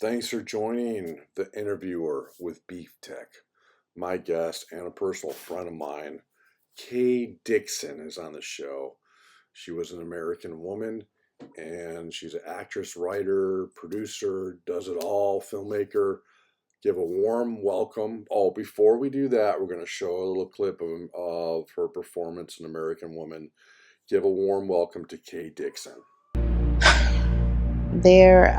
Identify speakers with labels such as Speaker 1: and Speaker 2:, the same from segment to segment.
Speaker 1: Thanks for joining the interviewer with Beef Tech. My guest and a personal friend of mine, Kay Dixion, is on the show. She was an American woman and she's an actress, writer, producer, does it all, filmmaker. Give a warm welcome. Oh, before we do that, we're going to show a little clip of her performance in American Woman. Give a warm welcome to Kay Dixion.
Speaker 2: There,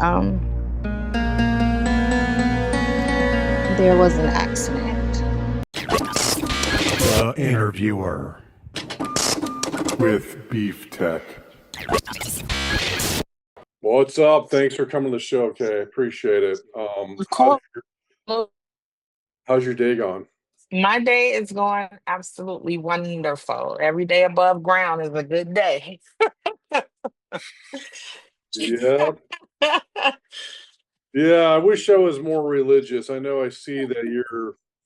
Speaker 2: there was an accident.
Speaker 1: The interviewer with Beef Tech. What's up? Thanks for coming to the show, Kay. Appreciate it.
Speaker 2: Cool.
Speaker 1: How's your day going?
Speaker 2: My day is going absolutely wonderful. Every day above ground is a good day.
Speaker 1: Yeah, yeah. I wish I was more religious. I know I see that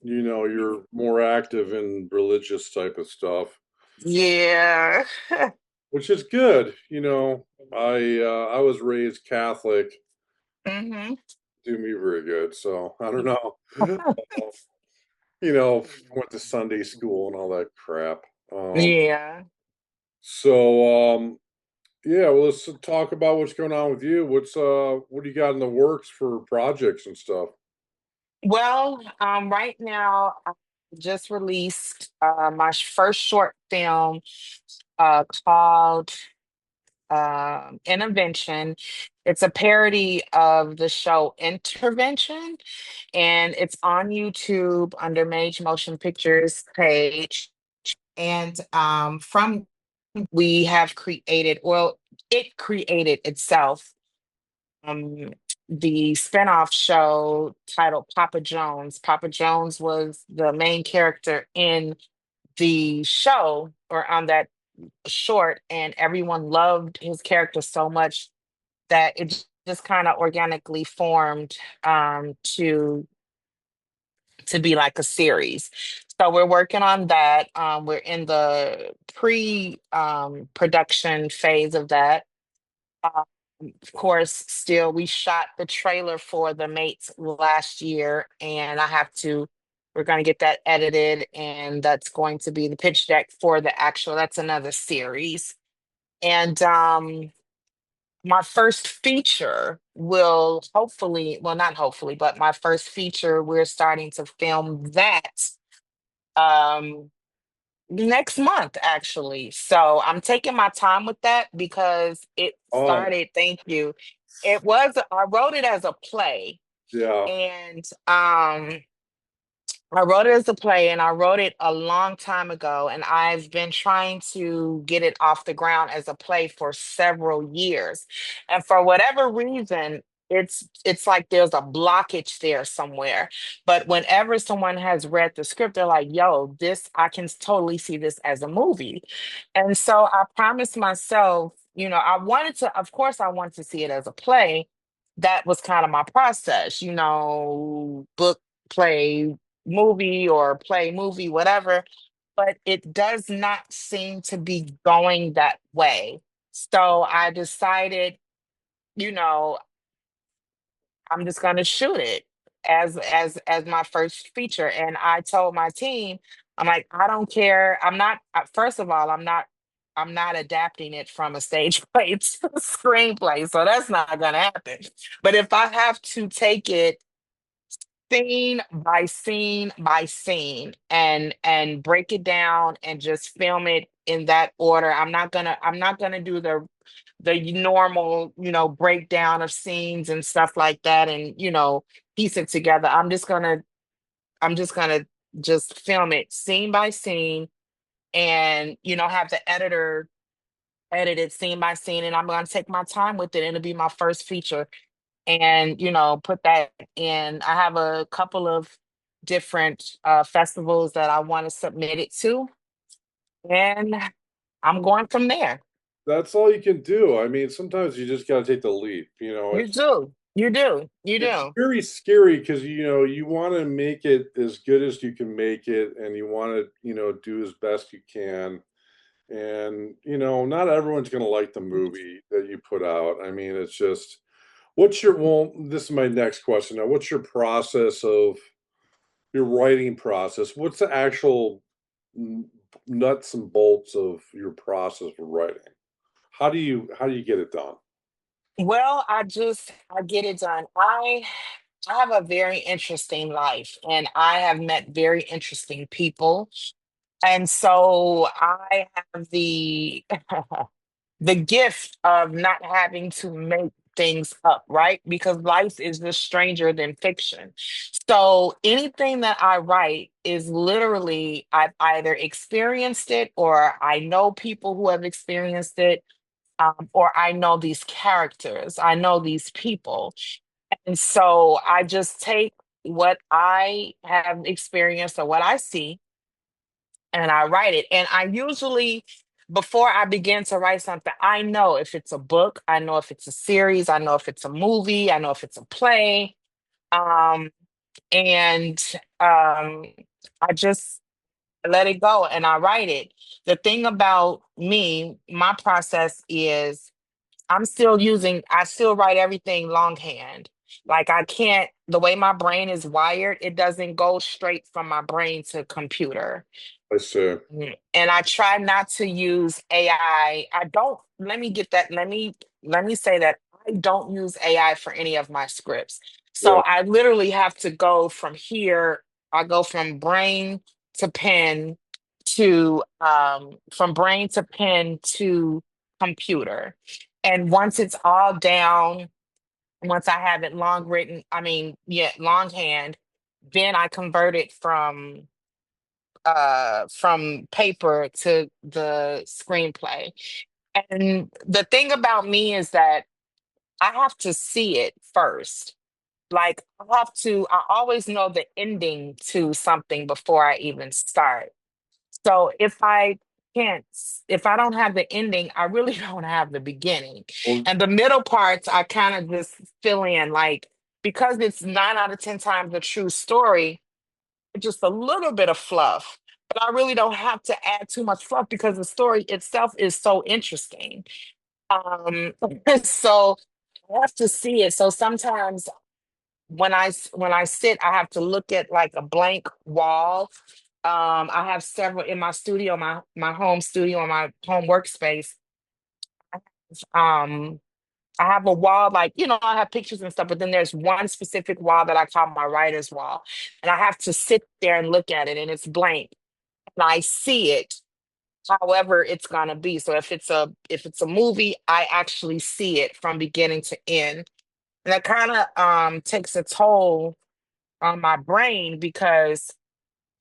Speaker 1: you're more active in religious type of stuff,
Speaker 2: Yeah.
Speaker 1: which is good. I was raised Catholic,
Speaker 2: hmm
Speaker 1: do me very good. So I don't know. Went to Sunday school and all that crap.
Speaker 2: Yeah.
Speaker 1: So yeah, well, let's talk about what's going on with you. What do you got in the works for projects and stuff?
Speaker 2: Well, right now, I just released my first short film called Intervention. It's a parody of the show Intervention, and it's on YouTube under Mage Motion Pictures page. And from we have created, well, it created itself um, the spinoff show titled Papa Jones. Papa Jones was the main character in the show or on that short, and everyone loved his character so much that it just kind of organically formed to be like a series. So we're working on that. We're in the pre production phase of that. Um, of course, still we shot the trailer for The Mates last year, and we're going to get that edited, and that's going to be the pitch deck for the actual, that's another series. And my first feature will hopefully, well, not hopefully, but my first feature, we're starting to film that um next month actually. So I'm taking my time with that because it
Speaker 1: Oh,
Speaker 2: started, thank you. I wrote it as a play,
Speaker 1: yeah.
Speaker 2: and I wrote it as a play, and I wrote it a long time ago, and I've been trying to get it off the ground as a play for several years. And for whatever reason, it's like there's a blockage there somewhere. But whenever someone has read the script, they're like, "Yo, this I can totally see this as a movie." And so I promised myself, I wanted to, of course, I wanted to see it as a play. That was kind of my process, book, play, movie, or play movie, whatever, but it does not seem to be going that way. So I decided, you know, I'm just going to shoot it as my first feature. And I told my team, I'm like, I don't care. I'm not first of all, I'm not adapting it from a stage play to a screenplay. So that's not going to happen. But if I have to take it scene by scene by scene and break it down and just film it in that order, I'm not gonna do the normal, breakdown of scenes and stuff like that, and piece it together. I'm just gonna just film it scene by scene, and have the editor edit it scene by scene, and I'm gonna take my time with it, and it'll be my first feature, and put that in. I have a couple of different festivals that I want to submit it to, and I'm going from there.
Speaker 1: That's all you can do. I mean, sometimes you just got to take the leap.
Speaker 2: You do, you do, you
Speaker 1: It's
Speaker 2: do.
Speaker 1: very scary because you want to make it as good as you can make it, and you want to do as best you can. And not everyone's going to like the movie that you put out. I mean, it's just well, this is my next question now. What's your process of your writing process? What's the actual nuts and bolts of your process for writing? How do you get it done?
Speaker 2: Well, I get it done. I have a very interesting life and I have met very interesting people. And so I have the gift of not having to make things up, right? Because life is just stranger than fiction. So anything that I write is literally, I've either experienced it or I know people who have experienced it, or I know these characters, I know these people. And so I just take what I have experienced or what I see and I write it. And I usually, before I begin to write something, I know if it's a book, I know if it's a series, I know if it's a movie, I know if it's a play. Um, and I just let it go and I write it. The thing about me, my process is I still write everything longhand. Like I can't, the way my brain is wired, it doesn't go straight from my brain to computer.
Speaker 1: I see.
Speaker 2: And I try not to use AI. I don't, let me say that I don't use AI for any of my scripts. So
Speaker 1: Yeah,
Speaker 2: I literally have to go from here, I go from brain to pen to from brain to pen to computer. And once it's all down, once I have it long written, I mean, yeah, longhand, then I convert it from paper to the screenplay. And the thing about me is that I have to see it first. Like I always know the ending to something before I even start. So if I don't have the ending, I really don't have the beginning.
Speaker 1: well,
Speaker 2: And the middle parts, I kind of just fill in like, because it's 9 out of 10 times a true story, just a little bit of fluff. But I really don't have to add too much fluff because the story itself is so interesting. Um, so I have to see it. So sometimes when I sit, I have to look at like a blank wall. I have several in my studio, my home studio, my home workspace. Um, I have a wall, like, I have pictures and stuff, but then there's one specific wall that I call my writer's wall. And I have to sit there and look at it, and it's blank. And I see it however it's gonna be. So if it's a movie, I actually see it from beginning to end. And that kind of takes a toll on my brain because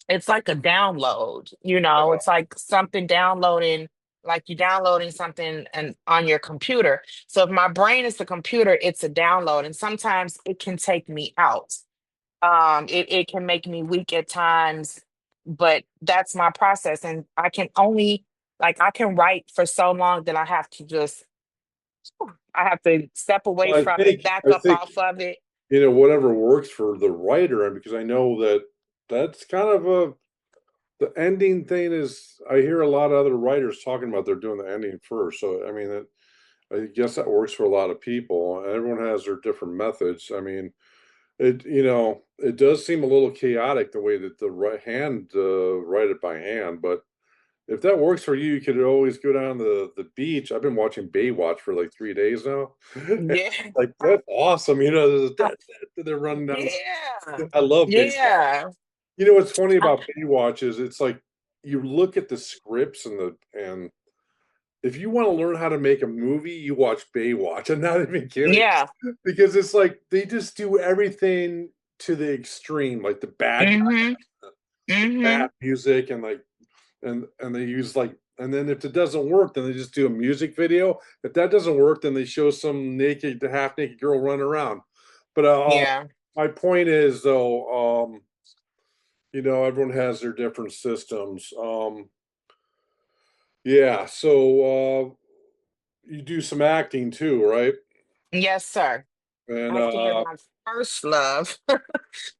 Speaker 2: it's like a download, it's like something downloading, like you downloading something and on your computer. So if my brain is the computer, it's a download, and sometimes it can take me out. It can make me weak at times, but that's my process. And I can write for so long that I have to step away
Speaker 1: well,
Speaker 2: from it, back
Speaker 1: I
Speaker 2: up
Speaker 1: think
Speaker 2: off of it.
Speaker 1: whatever works for the writer, and because I know that that's kind of a the ending thing is I hear a lot of other writers talking about they're doing the ending first. So I mean, I guess that works for a lot of people, and everyone has their different methods. I mean, it does seem a little chaotic the way that the right hand write it by hand, but if that works for you, you could always go down the beach. I've been watching Baywatch for like 3 days now.
Speaker 2: Yeah.
Speaker 1: Like that's awesome. They're running down.
Speaker 2: Yeah.
Speaker 1: I love Baywatch.
Speaker 2: Yeah.
Speaker 1: What's funny about Baywatch is it's like you look at the scripts and if you want to learn how to make a movie, you watch Baywatch. I'm not even kidding.
Speaker 2: Yeah.
Speaker 1: Because it's like they just do everything to the extreme, like the bad
Speaker 2: Mm-hmm. Mm-hmm.
Speaker 1: bad music and like and they use like and then if it doesn't work, then they just do a music video. If that doesn't work, then they show some naked, half naked girl running around. But
Speaker 2: Yeah.
Speaker 1: my point is though, everyone has their different systems. Yeah, so you do some acting too, right?
Speaker 2: Yes, sir.
Speaker 1: And
Speaker 2: Acting is my first love. I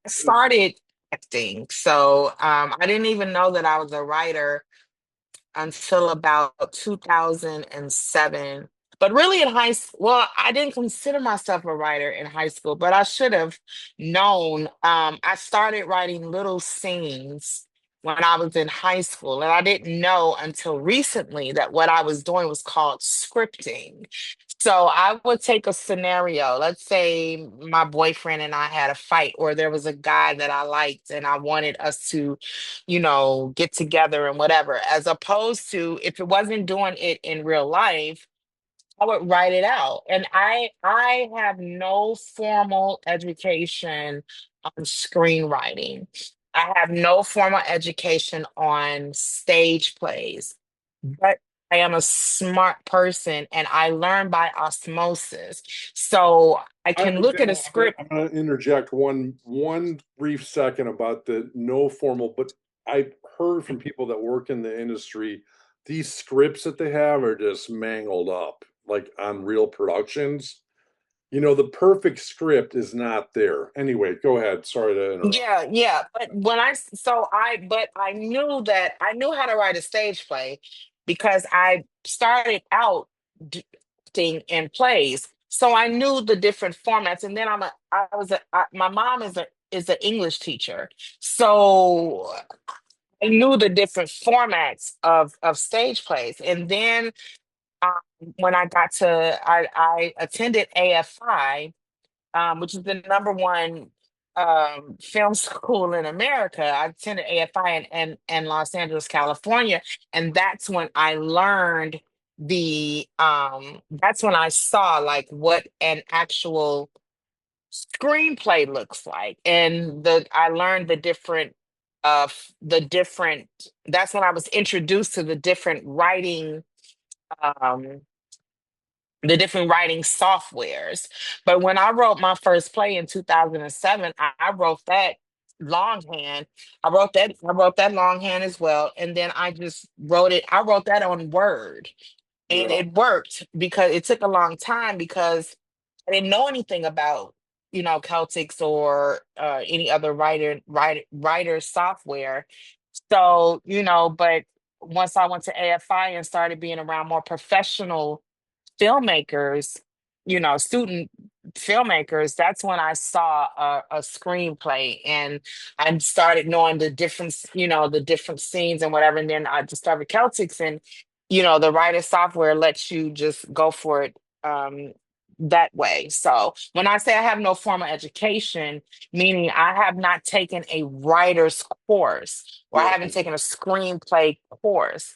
Speaker 2: started acting. So I didn't even know that I was a writer until about 2007. But really in high school, well, I didn't consider myself a writer in high school, but I should have known. I started writing little scenes when I was in high school, and I didn't know until recently that what I was doing was called scripting. So I would take a scenario. Let's say my boyfriend and I had a fight, or there was a guy that I liked and I wanted us to, get together and whatever. As opposed to if it wasn't doing it in real life, I would write it out. And I have no formal education on screenwriting. I have no formal education on stage plays, but I am a smart person and I learn by osmosis. So I
Speaker 1: I,
Speaker 2: can look at a script.
Speaker 1: I'm going to interject one brief second about the no formal, but I've heard from people that work in the industry, these scripts that they have are just mangled up, like on real productions. The perfect script is not there. Anyway, go ahead. Sorry to interrupt.
Speaker 2: Yeah, yeah. But but I knew that I knew how to write a stage play because I started out acting in plays. So I knew the different formats. And then my mom is an English teacher. So I knew the different formats of stage plays. And then when I attended AFI, which is the number one film school in America. I attended AFI in Los Angeles, California, and that's when I saw like what an actual screenplay looks like, and the I learned the different. That's when I was introduced to um the different writing softwares. But when I wrote my first play in 2007, I wrote that longhand. I wrote that longhand as well. And then I wrote that on Word. And
Speaker 1: Yeah,
Speaker 2: it worked because it took a long time because I didn't know anything about, Celtics or any other writer software. So, but once I went to AFI and started being around more professional filmmakers, student filmmakers, that's when I saw a screenplay and I started knowing the different scenes and whatever. And then I discovered Celtics and, the writer software lets you just go for it that way. So when I say I have no formal education, meaning I have not taken a writer's course or I
Speaker 1: yeah,
Speaker 2: haven't taken a screenplay course.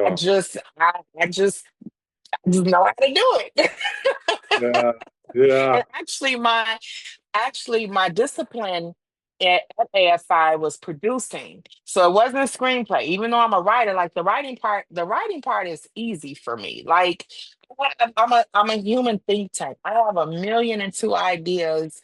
Speaker 2: I
Speaker 1: yeah,
Speaker 2: just I just know how to do it.
Speaker 1: yeah, yeah,
Speaker 2: And actually my discipline at AFI was producing. So it wasn't a screenplay. Even though I'm a writer, like the writing part is easy for me. Like I'm a human think tank. I have a million and two ideas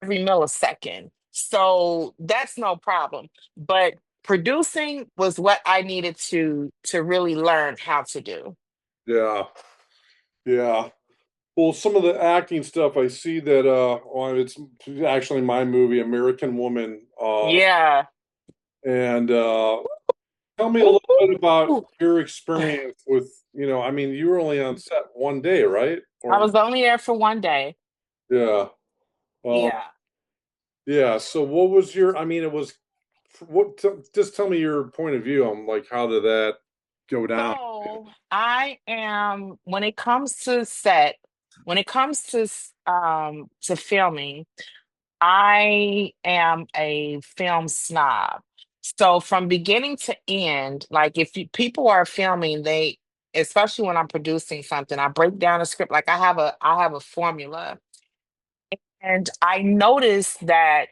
Speaker 2: every millisecond. So that's no problem. But producing was what I needed to really learn how to do.
Speaker 1: yeah, yeah. Well, some of the acting stuff I see that well, it's actually my movie, American Woman.
Speaker 2: Yeah.
Speaker 1: And tell me a
Speaker 2: Ooh,
Speaker 1: little bit about
Speaker 2: ooh.
Speaker 1: your experience with, I mean, you were only on set one day, right?
Speaker 2: I
Speaker 1: Or
Speaker 2: was only there for one day.
Speaker 1: yeah. Um,
Speaker 2: Yeah.
Speaker 1: yeah. So what was your, I mean, it was just tell me your point of view on like how did that go down?
Speaker 2: So I am when it comes to set, when it comes to filming, I am a film snob. So from beginning to end, like if people are filming, especially when I'm producing something, I break down a script. Like I have a formula, and I notice that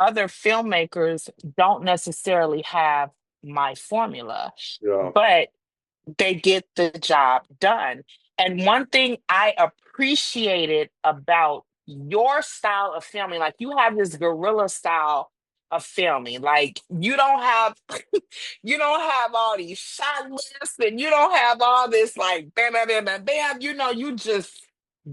Speaker 2: other filmmakers don't necessarily have my formula,
Speaker 1: Yeah.
Speaker 2: but they get the job done. And one thing I appreciated about your style of filming, like you have this guerrilla style of filming. Like you don't have you don't have all these shot lists and you don't have all this like bam bam bam bam bam. You just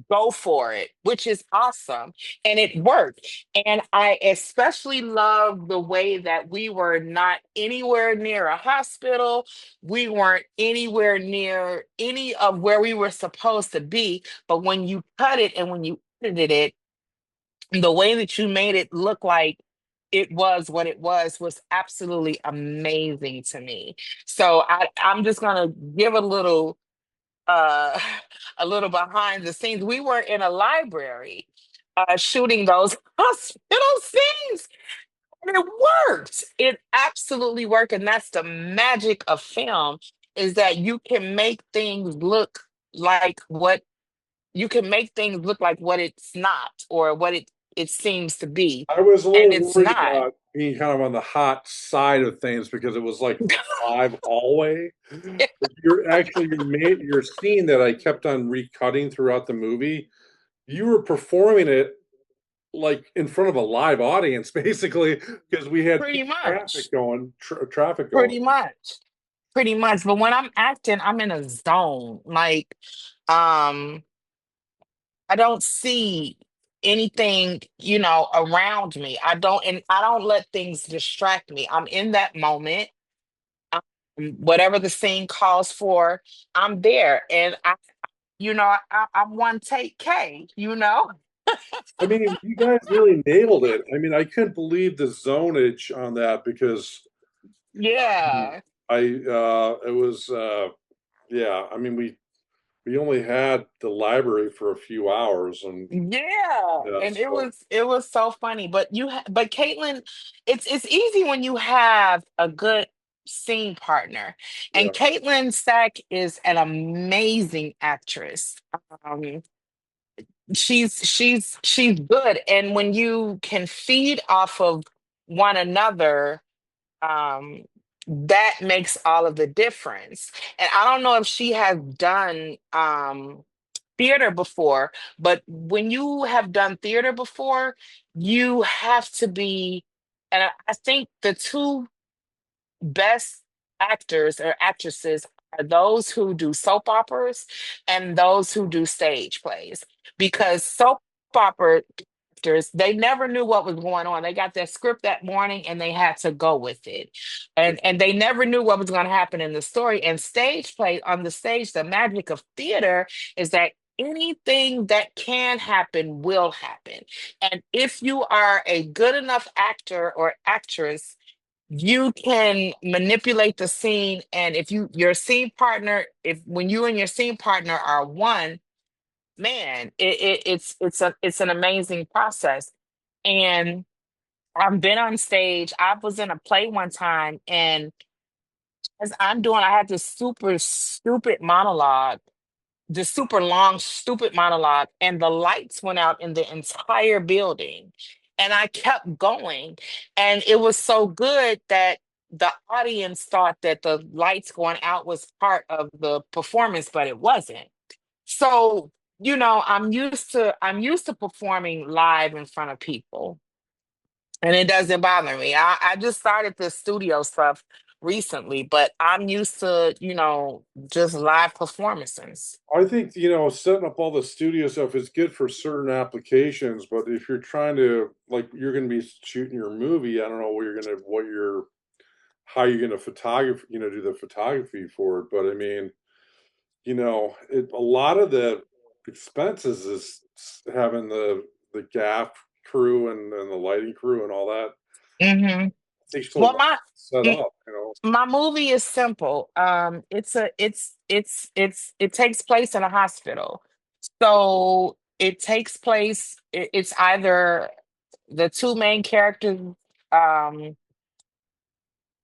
Speaker 2: go for it, which is awesome. And it worked. And I especially love the way that we were not anywhere near a hospital. We weren't anywhere near any of where we were supposed to be. But when you cut it and when you edited it, the way that you made it look like it was what it was absolutely amazing to me. So I'm just gonna give uh a little behind the scenes. We were in a library shooting those hospital scenes, and it worked. It absolutely worked. And that's the magic of film, is that you can make things look like what it's not, or what it seems to be,
Speaker 1: I was a
Speaker 2: and
Speaker 1: little
Speaker 2: it's
Speaker 1: worried
Speaker 2: not.
Speaker 1: about being kind of on the hot side of things because it was like a live hallway. But your scene that I kept on recutting throughout the movie, you were performing it like in front of a live audience, basically, because we had
Speaker 2: Pretty much.
Speaker 1: traffic going.
Speaker 2: Pretty much. Pretty much. But when I'm acting, I'm in a zone. Like, um, I don't see anything, around me. I don't let things distract me. I'm in that moment. Um, Whatever the scene calls for, I'm there. And I'm one take K.
Speaker 1: I mean, you guys really nailed it. I mean, I couldn't believe the zonage on that because
Speaker 2: Yeah.
Speaker 1: it was yeah. I mean, we only had the library for a few hours, and
Speaker 2: Yeah,
Speaker 1: yeah,
Speaker 2: and it
Speaker 1: so
Speaker 2: was it was so funny. But Caitlin, it's easy when you have a good scene partner,
Speaker 1: yeah.
Speaker 2: and Caitlin Stack is an amazing actress. Um, she's good, and when you can feed off of one another, um, that makes all of the difference. And I don't know if she has done theater before, but when you have done theater before, you have to be, and I think the two best actors or actresses are those who do soap operas and those who do stage plays, because soap opera actors, they never knew what was going on. They got their script that morning and they had to go with it, and they never knew what was going to happen in the story. And stage play, on the stage, the magic of theater is that anything that can happen will happen. And if you are a good enough actor or actress, you can manipulate the scene. And if your scene partner, if when you and your scene partner are one, man, it's an amazing process. And I've been on stage. I was in a play one time, and as I had this super stupid monologue, this super long, stupid monologue, and the lights went out in the entire building. And I kept going. And it was so good that the audience thought that the lights going out was part of the performance, but it wasn't. So, I'm used to performing live in front of people. And it doesn't bother me. I just started this studio stuff recently, but I'm used to, just live performances.
Speaker 1: I think setting up all the studio stuff is good for certain applications, but if you're trying to like you're going to be shooting your movie, I don't know how you're going to photography, do the photography for it. But I mean, a lot of the expenses is having the gaff crew and the lighting crew and all that.
Speaker 2: Hmm.
Speaker 1: It takes so
Speaker 2: Well,
Speaker 1: long to set up.
Speaker 2: my movie is simple. It takes place in a hospital. So it's either the two main characters, um,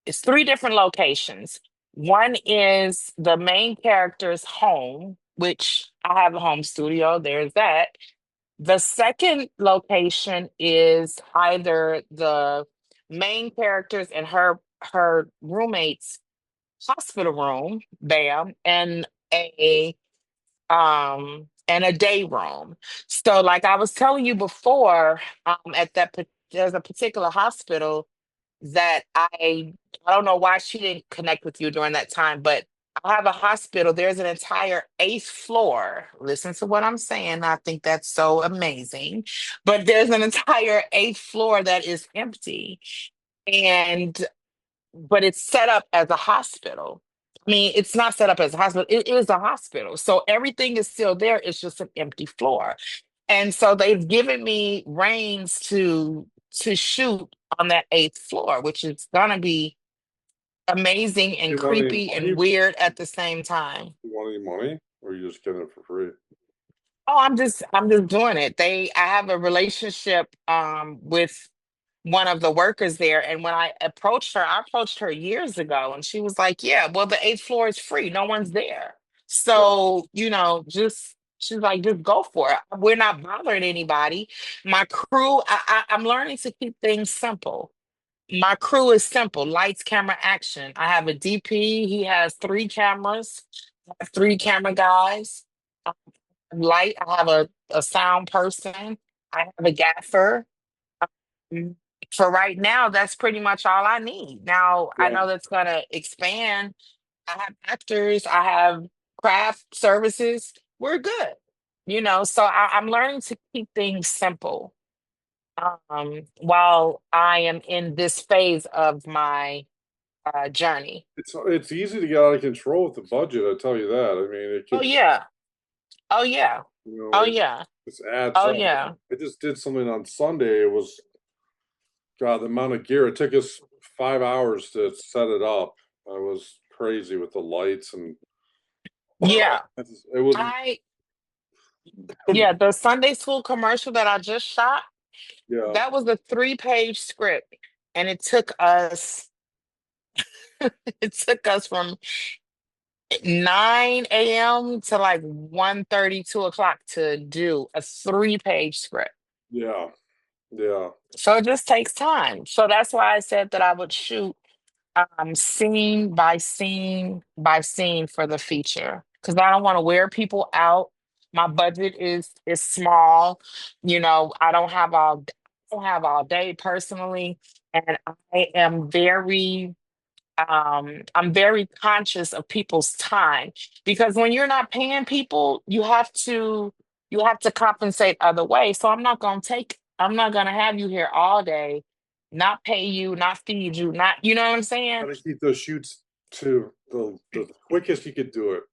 Speaker 2: it's three different locations. One is the main character's home, which I have a home studio. There's that. The second location is either the main characters and her roommate's hospital room, bam, and a day room. So like I was telling you before, there's a particular hospital that I don't know why she didn't connect with you during that time, but I have a hospital. There's an entire eighth floor. Listen to what I'm saying. I think that's so amazing. But there's an entire eighth floor that is empty. And but it's set up as a hospital. I mean, it's not set up as a hospital, it is a hospital. So everything is still there. It's just an empty floor. And so they've given me reins to shoot on that eighth floor, which is gonna be amazing and
Speaker 1: You want any
Speaker 2: creepy and
Speaker 1: money?
Speaker 2: weird at the same time.
Speaker 1: You want any money? Or you just getting it for free?
Speaker 2: Oh, I'm just doing it. I have a relationship with one of the workers there. And when I approached her years ago and she was like, yeah, well, the eighth floor is free. No one's there.
Speaker 1: Yeah.
Speaker 2: So, just she's like, just go for it. We're not bothering anybody. My crew, I'm learning to keep things simple. My crew is simple: lights, camera, action. I have a DP. He has three cameras. I have three camera guys. I have light. I have a sound person. I have a gaffer. Mm, For right now, that's pretty much all I need. Now, I
Speaker 1: Yeah.
Speaker 2: know that's going to expand. I have actors, I have craft services. We're good. So I'm learning to keep things simple while I am in this phase of my journey.
Speaker 1: It's easy to get out of control with the budget, I tell you that. I mean, it
Speaker 2: Oh,
Speaker 1: gets,
Speaker 2: yeah. Oh, yeah. Oh,
Speaker 1: it
Speaker 2: yeah.
Speaker 1: just adds
Speaker 2: Oh,
Speaker 1: up.
Speaker 2: yeah.
Speaker 1: I just did something on Sunday. It was, God, the amount of gear. It took us 5 hours to set it up. I was crazy with the lights and
Speaker 2: Yeah.
Speaker 1: it was,
Speaker 2: I, yeah, the Sunday school commercial that I just shot,
Speaker 1: yeah,
Speaker 2: that was a three-page script. And it took us from 9 a.m. to like 1:30, 2 o'clock to do a three-page script.
Speaker 1: yeah, yeah.
Speaker 2: So it just takes time. So that's why I said that I would shoot scene by scene by scene for the feature. Because I don't want to wear people out. My budget is small. I don't have all day personally. And I'm very conscious of people's time because when you're not paying people, you have to compensate other ways. So I'm not gonna have you here all day, not pay you, not feed you, not you know what I'm saying?
Speaker 1: Gotta keep those shoots to the quickest you could do it.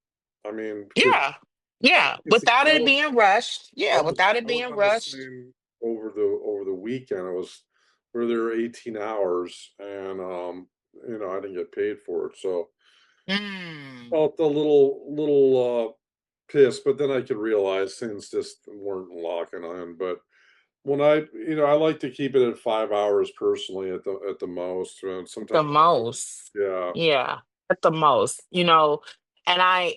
Speaker 1: I mean, because
Speaker 2: Yeah. Yeah. Without
Speaker 1: I
Speaker 2: it
Speaker 1: was
Speaker 2: being rushed.
Speaker 1: I
Speaker 2: Yeah,
Speaker 1: was
Speaker 2: without it
Speaker 1: I was
Speaker 2: being
Speaker 1: on the
Speaker 2: rushed.
Speaker 1: same over the weekend. I was we were there 18 hours and I didn't get paid for it. So
Speaker 2: Mm,
Speaker 1: felt a little pissed, but then I could realize things just weren't locking on. But when I like to keep it at 5 hours personally at the most.
Speaker 2: the
Speaker 1: Sometimes
Speaker 2: most.
Speaker 1: yeah,
Speaker 2: Yeah, at the most. And I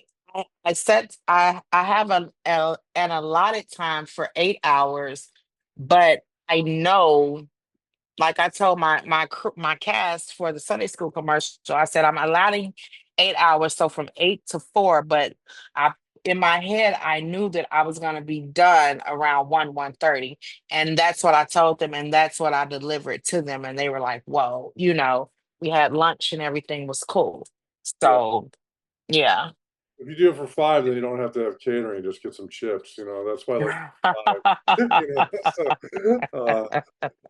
Speaker 2: set I have an allotted time for 8 hours, but I know, like I told my cast for the Sunday school commercial, I said I'm allotting 8 hours, so from 8 to 4. But I in my head I knew that I was gonna be done around 1:30, and that's what I told them, and that's what I delivered to them, and they were like, "Whoa!" We had lunch and everything was cool.
Speaker 1: yeah.
Speaker 2: So yeah.
Speaker 1: If you do it for 5, then you don't have to have catering. Just get some chips. That's why I like 5. So,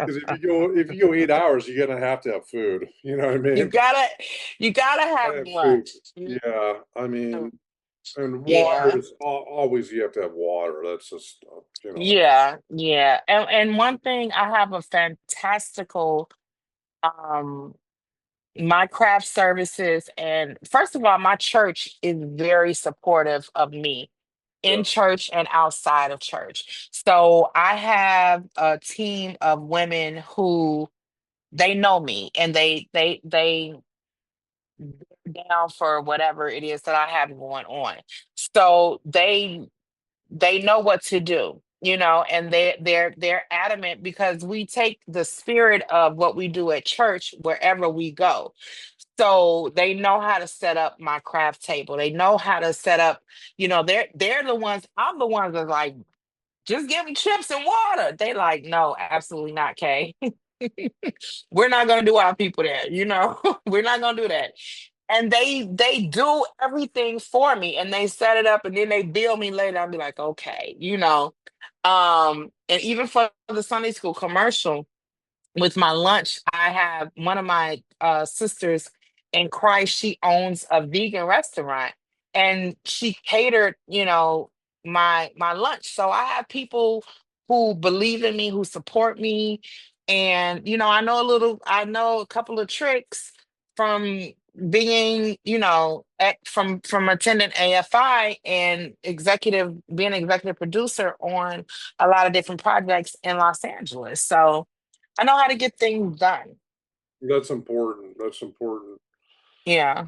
Speaker 1: because if you go 8 hours, you're gonna have to have food. You know what I
Speaker 2: You
Speaker 1: mean?
Speaker 2: gotta you gotta
Speaker 1: Gotta
Speaker 2: have
Speaker 1: have food.
Speaker 2: lunch.
Speaker 1: Yeah, I mean, and water
Speaker 2: Yeah.
Speaker 1: is always you have to have water. That's just
Speaker 2: Yeah, yeah. And one thing, I have a fantastical um my craft services, and first of all, my church is very supportive of me
Speaker 1: yeah,
Speaker 2: in church and outside of church. So I have a team of women who they know me and they down for whatever it is that I have going on. So they know what to do, and they're adamant because we take the spirit of what we do at church wherever we go. So they know how to set up my craft table. They know how to set up, they're the ones, I'm the ones that's like, just give me chips and water. They like, no, absolutely not, Kay. We're not gonna do our people that, we're not gonna do that. and they do everything for me, and they set it up, and then they bill me later. I'll be like, okay, and even for the Sunday school commercial with my lunch, I have one of my sisters in Christ. She owns a vegan restaurant, and she catered, my lunch. So I have people who believe in me, who support me, and I know a couple of tricks from being, from attending AFI and being executive producer on a lot of different projects in Los Angeles. So I know how to get things done.
Speaker 1: That's important. That's important.
Speaker 2: Yeah.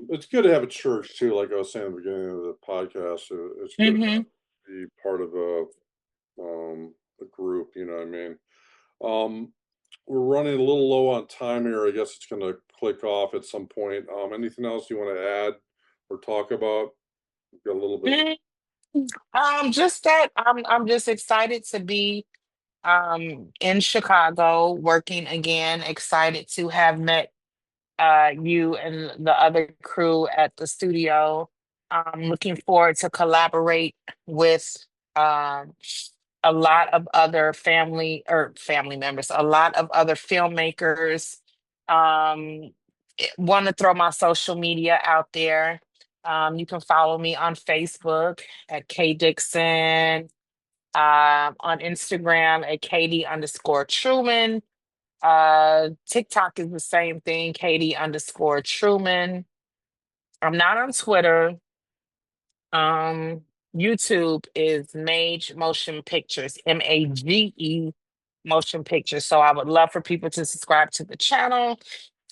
Speaker 1: It's good to have a church too, like I was saying at the beginning of the podcast. It's good to
Speaker 2: Hmm.
Speaker 1: be part of a group, you know what I mean? Um, we're running a little low on time here. I guess it's gonna click off at some point. Anything else you want to add or talk about? We've got a little bit.
Speaker 2: Just that I'm just excited to be in Chicago working again. Excited to have met you and the other crew at the studio. I'm looking forward to collaborate with um, a lot of other family members, a lot of other filmmakers. Um, Want to throw my social media out there. You can follow me on Facebook at Kay Dixion, on Instagram at Katie_Truman. TikTok is the same thing, Katie_Truman. I'm not on Twitter. Um, YouTube is Mage Motion Pictures, MAGE Motion Pictures. So I would love for people to subscribe to the channel,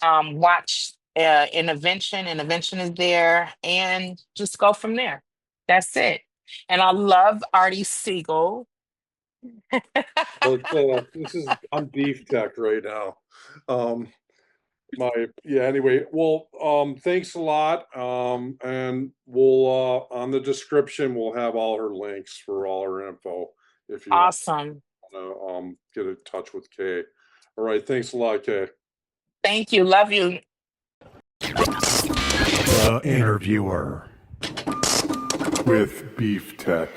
Speaker 2: watch Intervention. Intervention is there, and just go from there. That's it. And I love Artie Siegel.
Speaker 1: This is I'm beef tech right now. Um, my yeah. Anyway, well, thanks a lot. And we'll on the description we'll have all her links for all her info if you want
Speaker 2: Awesome.
Speaker 1: to get in touch with Kay. All right, thanks a lot, Kay.
Speaker 2: Thank you. Love you.
Speaker 3: The Interviewer with Beef Tech.